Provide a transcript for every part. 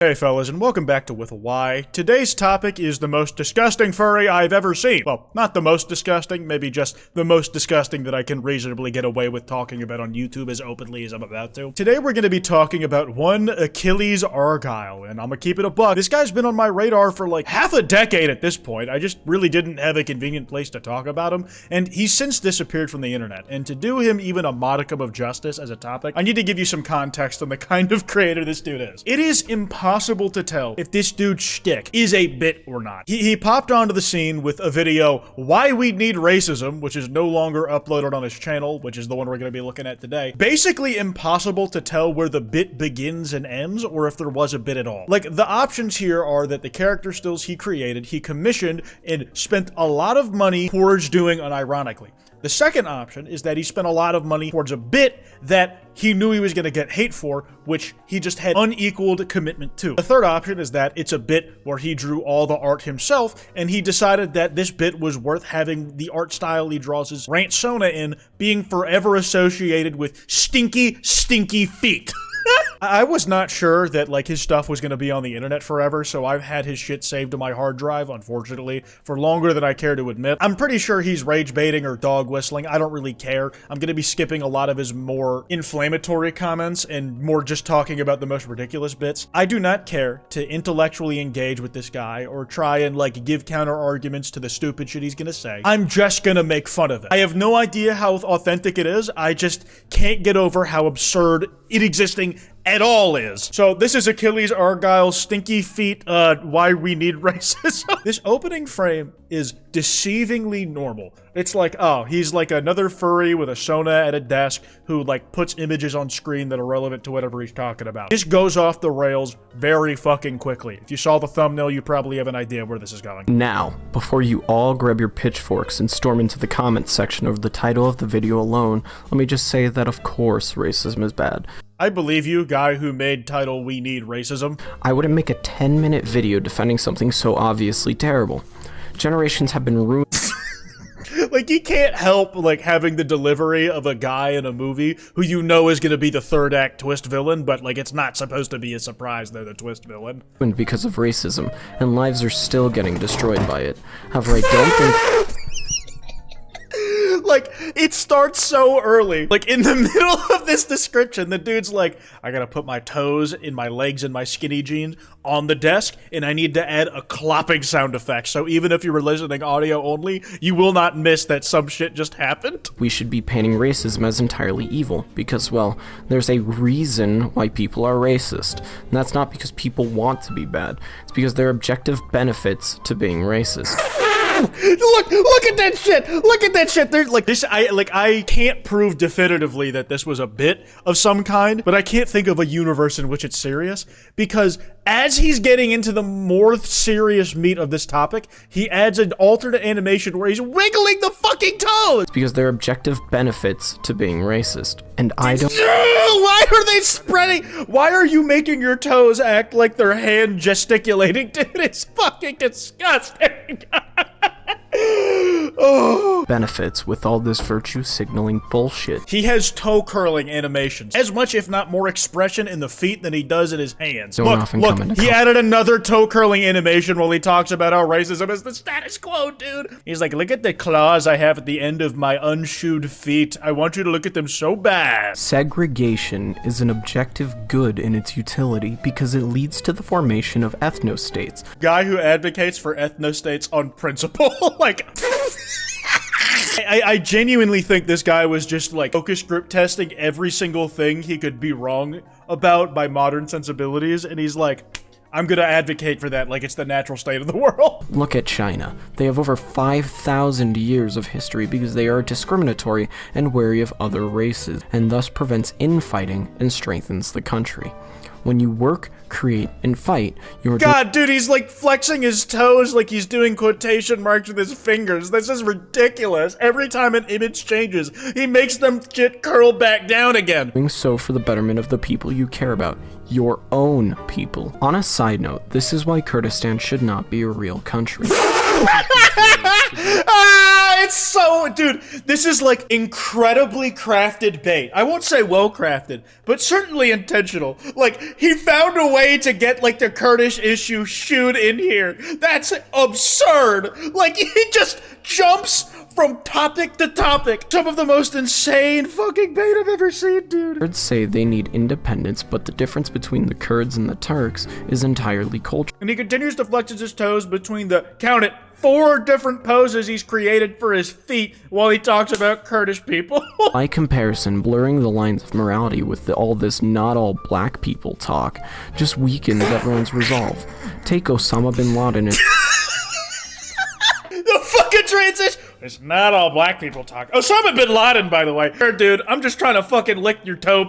Hey fellas, and welcome back to With a Y. Today's topic is the most disgusting furry I've ever seen. Well, not the most disgusting, maybe just the most disgusting that I can reasonably get away with talking about on YouTube as openly as I'm about to. Today we're going to be talking about one Achilles Argyle, and I'm gonna keep it a buck. This guy's been on my radar for like half a decade at this point. I just really didn't have a convenient place to talk about him, and he's since disappeared from the internet. And to do him even a modicum of justice as a topic, I need to give you some context on the kind of creator this dude is. It is impossible to tell if this dude's shtick is a bit or not. He popped onto the scene with a video, Why We Need Racism, which is no longer uploaded on his channel, which is the one we're going to be looking at today. Basically impossible to tell where the bit begins and ends, or if there was a bit at all. Like, the options here are that the character stills he created, he commissioned, and spent a lot of money towards doing unironically. The second option is that he spent a lot of money towards a bit that he knew he was going to get hate for, which he just had unequaled commitment to. The third option is that it's a bit where he drew all the art himself, and he decided that this bit was worth having the art style he draws his rant Sona in being forever associated with stinky, stinky feet. I was not sure that, like, his stuff was going to be on the internet forever, so I've had his shit saved to my hard drive, unfortunately, for longer than I care to admit. I'm pretty sure he's rage baiting or dog whistling. I don't really care. I'm going to be skipping a lot of his more inflammatory comments and more just talking about the most ridiculous bits. I do not care to intellectually engage with this guy or try and, like, give counter arguments to the stupid shit he's going to say. I'm just going to make fun of it. I have no idea how authentic it is. I just can't get over how absurd it existing at all is. So this is Achilles Argyle's stinky feet, why we need racism. This opening frame is deceivingly normal. It's like, oh, he's like another furry with a Sona at a desk who, like, puts images on screen that are relevant to whatever he's talking about. This goes off the rails very fucking quickly. If you saw the thumbnail, you probably have an idea where this is going. Now, before you all grab your pitchforks and storm into the comments section over the title of the video alone, let me just say that of course racism is bad. I believe you, guy who made title We Need Racism. I wouldn't make a 10-minute video defending something so obviously terrible. Generations have been ruined. Like, you can't help, like, having the delivery of a guy in a movie who you know is gonna be the third act twist villain, but, like, it's not supposed to be a surprise they're the twist villain. Because of racism, and lives are still getting destroyed by it. However, I don't think... Like, it starts so early. Like, in the middle of this description, the dude's like, I gotta put my toes in my legs and my skinny jeans on the desk, and I need to add a clopping sound effect. So even if you were listening audio only, you will not miss that some shit just happened. We should be painting racism as entirely evil, because, well, there's a reason why people are racist. And that's not because people want to be bad. It's because there are objective benefits to being racist. Look at that shit! Look at that shit! There's like this. I can't prove definitively that this was a bit of some kind, but I can't think of a universe in which it's serious, because as he's getting into the more serious meat of this topic, he adds an alternate animation where he's wiggling the fucking toes! It's because there are objective benefits to being racist, and I don't- Why are they spreading? Why are you making your toes act like they're hand gesticulating? Dude, it's fucking disgusting! Oh. Benefits with all this virtue signaling bullshit. He has toe curling animations. As much, if not more, expression in the feet than he does in his hands. Look, he added another toe curling animation while he talks about how racism is the status quo, dude. He's like, look at the claws I have at the end of my unshoed feet. I want you to look at them so bad. Segregation is an objective good in its utility because it leads to the formation of ethnostates. Guy who advocates for ethnostates on principle. Like, I genuinely think this guy was just, like, focus group testing every single thing he could be wrong about by modern sensibilities, and he's like, I'm gonna advocate for that like it's the natural state of the world. Look at China. They have over 5,000 years of history because they are discriminatory and wary of other races, and thus prevents infighting and strengthens the country. When you work, create, and fight, you're— God, dude, he's like flexing his toes like he's doing quotation marks with his fingers. This is ridiculous. Every time an image changes, he makes them shit curl back down again. Doing so for the betterment of the people you care about, your own people. On a side note, this is why Kurdistan should not be a real country. It's so, dude, this is like incredibly crafted bait. I won't say well crafted, but certainly intentional. Like, he found a way to get like the Kurdish issue shoot in here. That's absurd. Like, he just jumps from topic to topic. Some of the most insane fucking bait I've ever seen, dude. Kurds say they need independence, but the difference between the Kurds and the Turks is entirely cultural. And he continues to flex his toes between the, count it, 4 different poses he's created for his feet while he talks about Kurdish people. By comparison, blurring the lines of morality with all this not all black people talk just weakens everyone's resolve. Take Osama bin Laden and The fucking transition. It's not all black people talk. Osama bin Laden, by the way. Dude, I'm just trying to fucking lick your toe.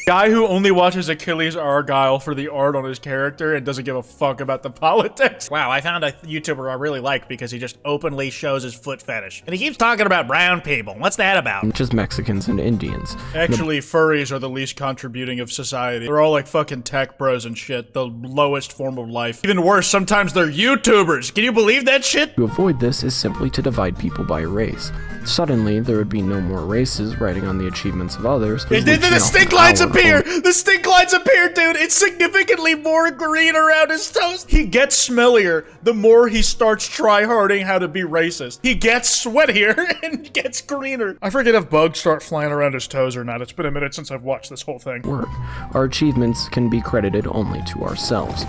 Guy who only watches Achilles Argyle for the art on his character and doesn't give a fuck about the politics. Wow, I found a YouTuber I really like because he just openly shows his foot fetish. And he keeps talking about brown people. What's that about? just Mexicans and Indians. Actually, furries are the least contributing of society. They're all like fucking tech bros and shit. The lowest form of life. Even worse, sometimes they're YouTubers. Can you believe that shit? To avoid this is simply to divide people by race. Suddenly, there would be no more races writing on the achievements of others. The stink lines appear! The stink lines appear, dude! It's significantly more green around his toes. He gets smellier the more he starts try-harding how to be racist. He gets sweatier and gets greener. I forget if bugs start flying around his toes or not. It's been a minute since I've watched this whole thing. Work. Our achievements can be credited only to ourselves.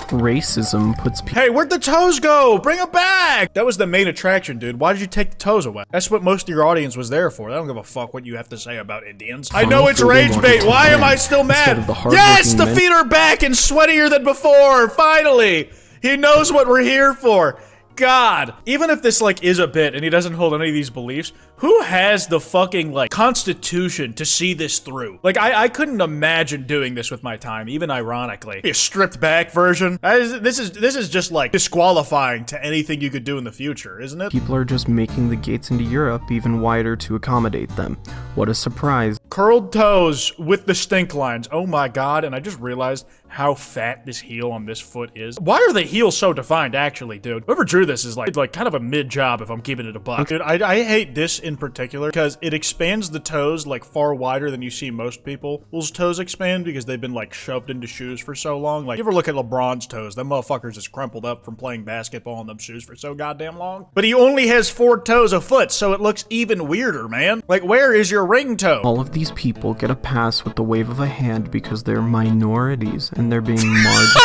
Racism puts people. Hey, where'd the toes go? Bring them back! That was the main attraction, dude. Why did you take the toes away? That's what most of your audience was there for. I don't give a fuck what you have to say about Indians. I know it's rage bait. Why am I still mad? Yes, the feet are back and sweatier than before. Finally, he knows what we're here for. God, even if this like is a bit and he doesn't hold any of these beliefs, who has the fucking like constitution to see this through? Like I couldn't imagine doing this with my time, even ironically. A stripped back version. This is just like disqualifying to anything you could do in the future, isn't it? People are just making the gates into Europe even wider to accommodate them. What a surprise. Curled toes with the stink lines. Oh my god, and I just realized how fat this heel on this foot is. Why are the heels so defined, actually, dude? Whoever drew this is like kind of a mid-job if I'm keeping it a buck. Dude, I hate this in particular because it expands the toes like far wider than you see most people's toes expand because they've been like shoved into shoes for so long. Like, you ever look at LeBron's toes? Them motherfuckers is crumpled up from playing basketball in them shoes for so goddamn long. But he only has 4 toes a foot, so it looks even weirder, man. Like, where is your ring toe? All of these people get a pass with the wave of a hand because they're minorities and they're being marginalized.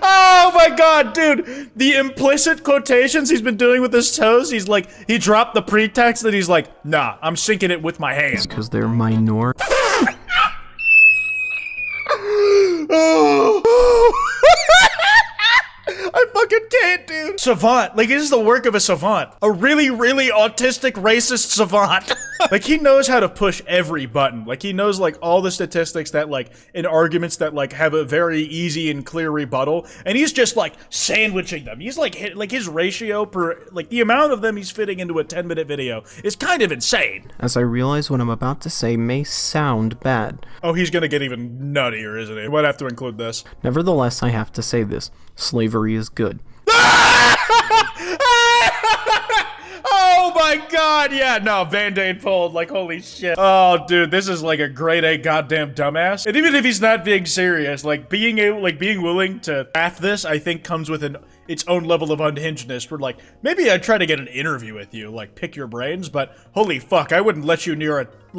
Oh my god, dude. The implicit quotations he's been doing with his toes, he's like, he dropped the pretext that he's like, nah, I'm sinking it with my hands. Because they're minor. I fucking can't, dude. Savant. Like, this is the work of a savant. A really, really autistic, racist savant. Like, he knows how to push every button. Like, he knows, like, all the statistics that, like, in arguments that, like, have a very easy and clear rebuttal. And he's just, like, sandwiching them. He's, like, his ratio per, like, the amount of them he's fitting into a 10-minute video is kind of insane. As I realize what I'm about to say may sound bad. Oh, he's gonna get even nuttier, isn't he? Might have to include this. Nevertheless, I have to say this. Slavery is good. Oh my god, yeah, no, Band-Aid pulled, like, holy shit. Oh, dude, this is like a grade A goddamn dumbass. And even if he's not being serious, like, being willing to laugh this, I think comes with its own level of unhingedness, where, like, maybe I'd try to get an interview with you, like, pick your brains, but holy fuck, I wouldn't let you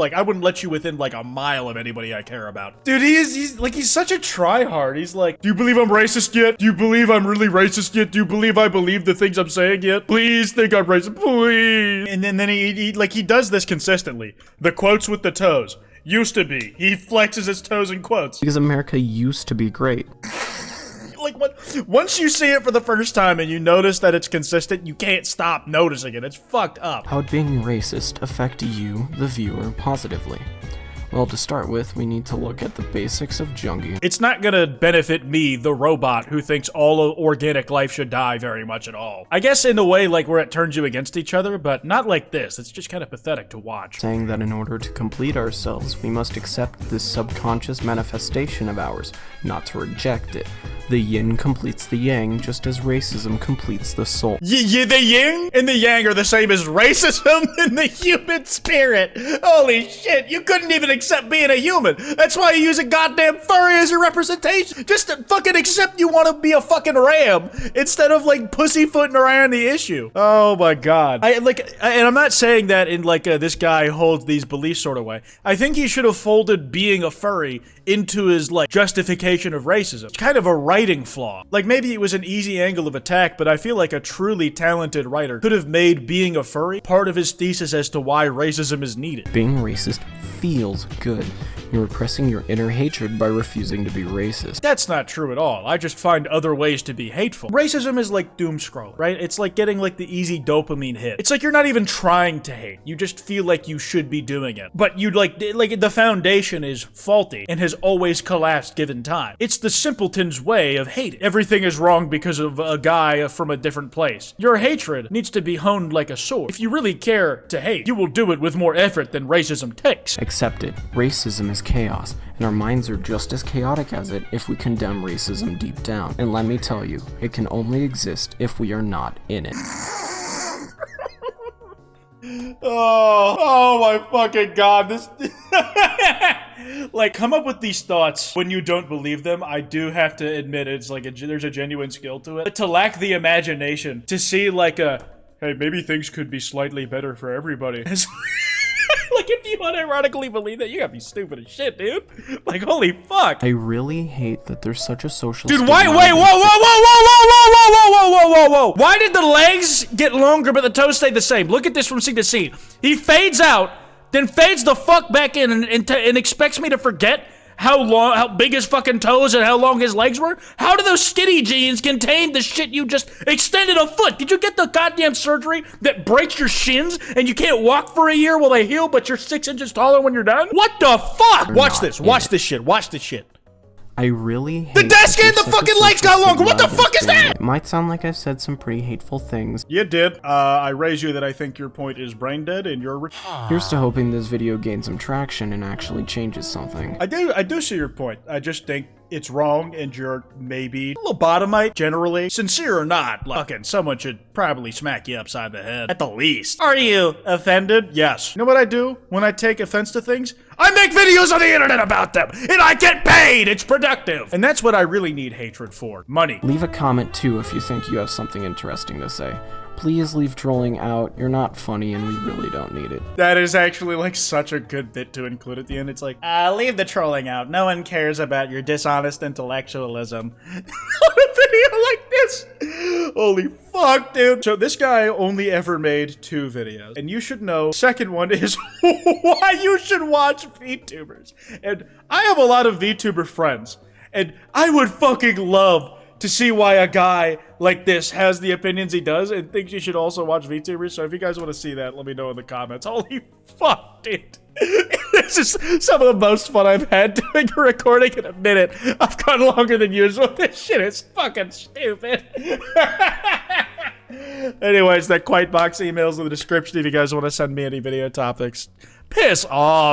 I wouldn't let you within, like, a mile of anybody I care about. Dude, he's such a tryhard. He's like, do you believe I'm racist yet? Do you believe I'm really racist yet? Do you believe I believe the things I'm saying yet? Please think I'm racist, please. And then he does this consistently. The quotes with the toes. Used to be. He flexes his toes in quotes. Because America used to be great. Like, once you see it for the first time and you notice that it's consistent, you can't stop noticing it. It's fucked up. How would being racist affect you, the viewer, positively? Well, to start with, we need to look at the basics of Jungi. It's not gonna benefit me, the robot, who thinks all organic life should die very much at all. I guess in a way, like, where it turns you against each other, but not like this. It's just kind of pathetic to watch. Saying that in order to complete ourselves, we must accept this subconscious manifestation of ours, not to reject it. The yin completes the yang, just as racism completes the soul. The yin and the yang are the same as racism in the human spirit. Holy shit, you couldn't even accept being a human. That's why you use a goddamn furry as your representation. Just to fucking accept you want to be a fucking ram instead of like pussyfooting around the issue. Oh my god. And I'm not saying that in like this guy holds these beliefs sort of way. I think he should have folded being a furry into his like justification of racism. It's kind of a writing flaw. Like maybe it was an easy angle of attack, but I feel like a truly talented writer could have made being a furry part of his thesis as to why racism is needed. Being racist feels good. You're repressing your inner hatred by refusing to be racist. That's not true at all. I just find other ways to be hateful. Racism is like doom scrolling, right? It's like getting like the easy dopamine hit. It's like you're not even trying to hate. You just feel like you should be doing it. But you like the foundation is faulty and has always collapsed given time. It's the simpleton's way of hating. Everything is wrong because of a guy from a different place. Your hatred needs to be honed like a sword. If you really care to hate, you will do it with more effort than racism takes. Accept it. Racism is chaos, and our minds are just as chaotic as it if we condemn racism deep down. And let me tell you, it can only exist if we are not in it. Oh my fucking god, this... Like, come up with these thoughts when you don't believe them. I do have to admit it's like there's a genuine skill to it. But to lack the imagination, to see like hey, maybe things could be slightly better for everybody. Like, if you unironically believe that, you gotta be stupid as shit, dude. Like, holy fuck. I really hate that there's such a social Dude, wait, stigma whoa, against- whoa, whoa, whoa, whoa, whoa, whoa, whoa, whoa, whoa, whoa, whoa, whoa. Why did the legs get longer but the toes stay the same? Look at this from scene to scene. He fades out, then fades the fuck back in and expects me to forget how big his fucking toes and how long his legs were? How do those skinny jeans contain the shit you just extended a foot? Did you get the goddamn surgery that breaks your shins and you can't walk for a year while they heal, but you're 6 inches taller when you're done? What the fuck? Watch this. Watch this shit. Watch this shit. I really hate The desk and the fucking legs got longer. What the fuck is that? It might sound like I've said some pretty hateful things. You did. I raise you that I think your point is brain dead and you're... Here's to hoping this video gains some traction and actually changes something. I do see your point. I just think it's wrong and you're maybe a lobotomite, generally. Sincere or not, like, fucking someone should probably smack you upside the head. At the least. Are you offended? Yes. You know what I do when I take offense to things? I make videos on the internet about them, and I get paid! It's productive! And that's what I really need hatred for. Money. Leave a comment too if you think you have something interesting to say. Please leave trolling out. You're not funny and we really don't need it. That is actually like such a good bit to include at the end. It's like, leave the trolling out. No one cares about your dishonest intellectualism. On a video like this. Holy fuck, dude. So this guy only ever made 2 videos. And you should know, second one is why you should watch VTubers. And I have a lot of VTuber friends. And I would fucking love to see why a guy like this has the opinions he does and thinks you should also watch VTubers. So if you guys want to see that, let me know in the comments. Holy fuck, dude. This is some of the most fun I've had doing a recording in a minute. I've gone longer than usual. This shit is fucking stupid. Anyways, that kwytebox email's in the description if you guys want to send me any video topics. Piss off.